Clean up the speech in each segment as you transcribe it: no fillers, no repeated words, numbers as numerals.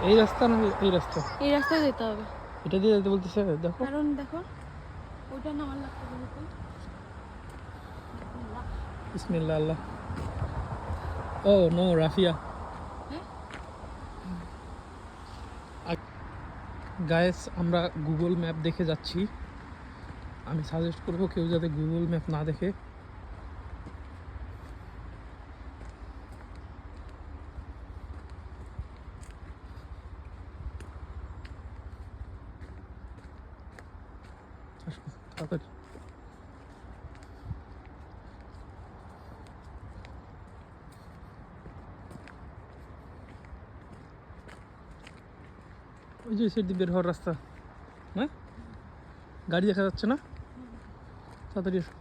এই রাস্তা না এই রাস্তা? এই রাস্তায় যেতে হবে। এটা দিয়ে যেতে বলতেছে, দেখো। কারণ দেখো ওইটা নামার লাগতে বলতে। বিসমিল্লাহ আল্লাহ। ও নো রাফিয়া। গাইস আমরা গুগল ম্যাপ দেখে যাচ্ছি। আমি সাজেস্ট করবো কেউ যাতে গুগল ম্যাপ না দেখে। তাড়াতাড়ি। ওই যে সেটি বের হওয়ার রাস্তা, হ্যাঁ গাড়ি দেখা যাচ্ছে না, তাড়াতাড়ি এসো।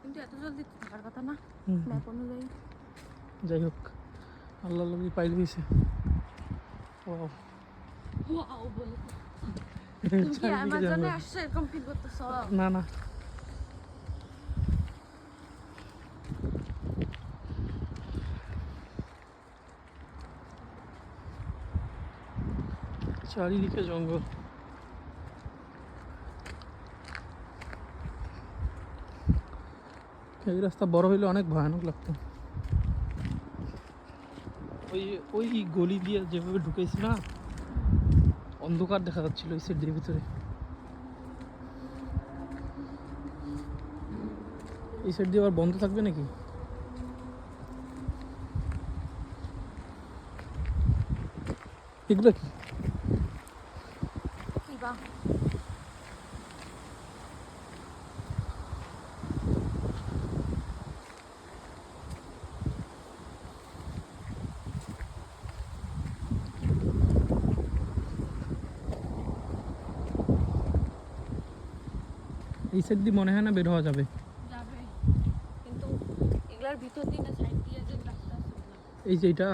কিন্তু এত জলদি থাকার কথা না ম্যাপ অনুযায়ী। যাই হোক আল্লাহ লগি পাইল হয়েছে। ওয়াও বলে তুমি কি অ্যামাজনে আসছো এরকম ফিল করতেছো? না না, চারিদিকে জঙ্গল। এই রাস্তা বড় হইলে অনেক ভয়ানক লাগতো। ওই ওই গলি দিয়ে যেভাবে ঢুকেছি না, অন্ধকার দেখা যাচ্ছিল এই সাইড দিয়ে ভিতরে। এই সাইড দিয়ে আবার বন্ধ থাকবে নাকি? এগুলো কি? কি বা এই সাইড দিয়ে মনে হয় না বের হওয়া যাবে। যাবে কিন্তু এগুলার ভিতর দিয়ে না সাইড দিয়ে যে রাস্তা আছে। এই যে এটা